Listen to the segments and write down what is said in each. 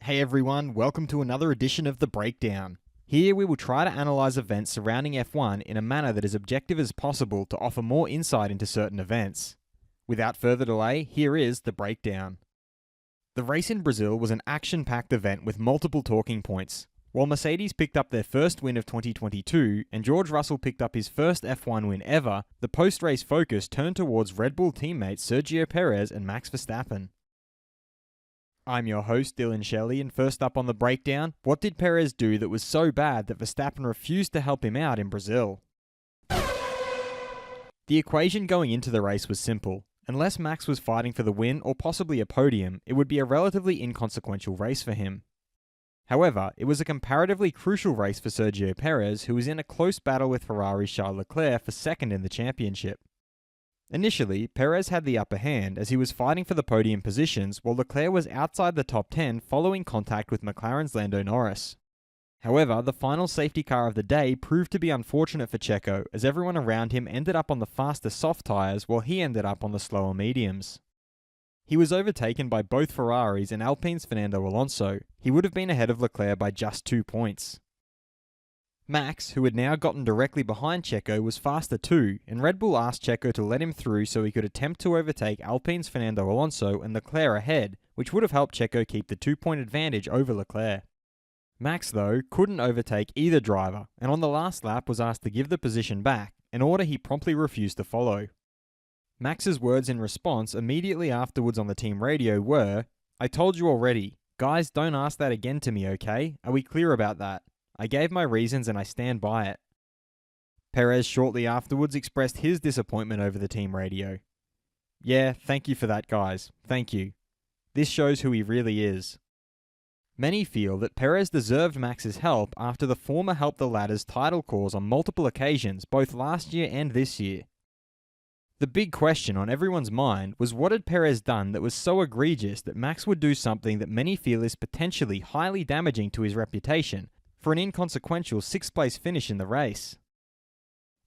Hey everyone, welcome to another edition of The Breakdown. Here we will try to analyse events surrounding F1 in a manner that is objective as possible to offer more insight into certain events. Without further delay, here is The Breakdown. The race in Brazil was an action-packed event with multiple talking points. While Mercedes picked up their first win of 2022 and George Russell picked up his first F1 win ever, the post-race focus turned towards Red Bull teammates Sergio Perez and Max Verstappen. I'm your host, Dillon Shelley, and first up on The Breakdown, what did Perez do that was so bad that Verstappen refused to help him out in Brazil? The equation going into the race was simple. Unless Max was fighting for the win or possibly a podium, it would be a relatively inconsequential race for him. However, it was a comparatively crucial race for Sergio Perez, who was in a close battle with Ferrari's Charles Leclerc for second in the championship. Initially, Perez had the upper hand as he was fighting for the podium positions while Leclerc was outside the top 10 following contact with McLaren's Lando Norris. However, the final safety car of the day proved to be unfortunate for Checo as everyone around him ended up on the faster soft tyres while he ended up on the slower mediums. He was overtaken by both Ferraris and Alpine's Fernando Alonso. He would have been ahead of Leclerc by just 2 points. Max, who had now gotten directly behind Checo, was faster too, and Red Bull asked Checo to let him through so he could attempt to overtake Alpine's Fernando Alonso and Leclerc ahead, which would have helped Checo keep the 2-point advantage over Leclerc. Max, though, couldn't overtake either driver, and on the last lap was asked to give the position back, an order he promptly refused to follow. Max's words in response immediately afterwards on the team radio were, "I told you already. Guys, don't ask that again to me, okay? Are we clear about that? I gave my reasons and I stand by it." Perez shortly afterwards expressed his disappointment over the team radio. "Yeah, thank you for that, guys. Thank you. This shows who he really is." Many feel that Perez deserved Max's help after the former helped the latter's title cause on multiple occasions, both last year and this year. The big question on everyone's mind was what had Perez done that was so egregious that Max would do something that many feel is potentially highly damaging to his reputation for an inconsequential 6th-place finish in the race.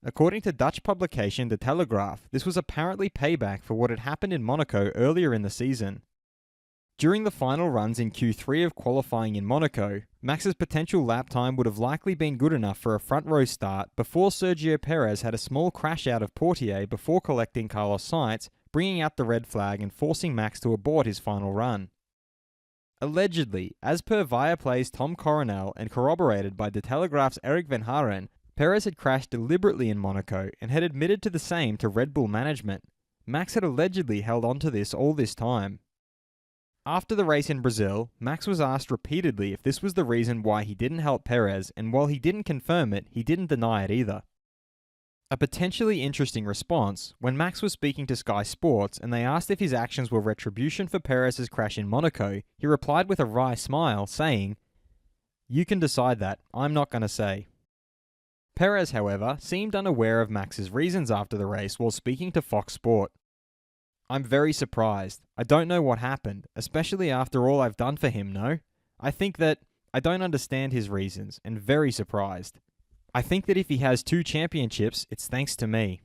According to Dutch publication De Telegraaf, this was apparently payback for what had happened in Monaco earlier in the season. During the final runs in Q3 of qualifying in Monaco, Max's potential lap time would have likely been good enough for a front-row start before Sergio Perez had a small crash out of Portier before collecting Carlos Sainz, bringing out the red flag and forcing Max to abort his final run. Allegedly, as per Viaplay's Tom Coronel and corroborated by De Telegraaf's Eric Van Haren, Perez had crashed deliberately in Monaco and had admitted to the same to Red Bull management. Max had allegedly held on to this all this time. After the race in Brazil, Max was asked repeatedly if this was the reason why he didn't help Perez, and while he didn't confirm it, he didn't deny it either. A potentially interesting response, when Max was speaking to Sky Sports and they asked if his actions were retribution for Perez's crash in Monaco, he replied with a wry smile, saying, "You can decide that, I'm not going to say." Perez, however, seemed unaware of Max's reasons after the race while speaking to Fox Sport. "I'm very surprised. I don't know what happened, especially after all I've done for him, no? I think that I don't understand his reasons, and very surprised. I think that if he has 2 championships, it's thanks to me."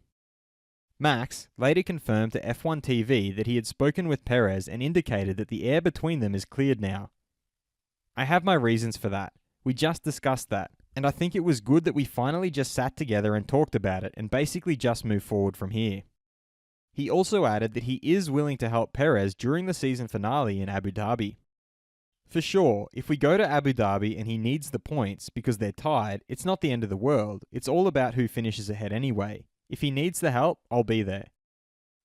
Max later confirmed to F1 TV that he had spoken with Perez and indicated that the air between them is cleared now. "I have my reasons for that. We just discussed that, and I think it was good that we finally just sat together and talked about it and basically just moved forward from here." He also added that he is willing to help Perez during the season finale in Abu Dhabi. For sure, if we go to Abu Dhabi and he needs the points because they're tied, it's not the end of the world. It's all about who finishes ahead anyway. If he needs the help, I'll be there.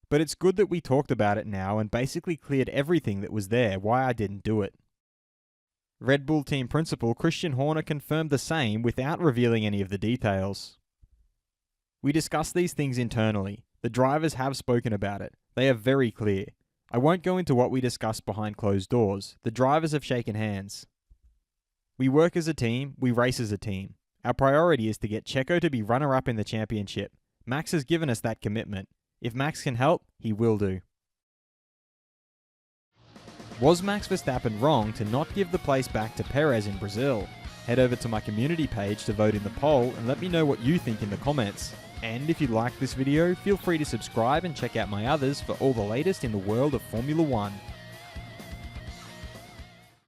But it's good that we talked about it now and basically cleared everything that was there, why I didn't do it. Red Bull team principal Christian Horner confirmed the same without revealing any of the details. "We discussed these things internally. The drivers have spoken about it. They are very clear. I won't go into what we discussed behind closed doors. The drivers have shaken hands. We work as a team, we race as a team. Our priority is to get Checo to be runner-up in the championship. Max has given us that commitment. If Max can help, he will do." Was Max Verstappen wrong to not give the place back to Perez in Brazil? Head over to my community page to vote in the poll and let me know what you think in the comments. And if you liked this video, feel free to subscribe and check out my others for all the latest in the world of Formula 1.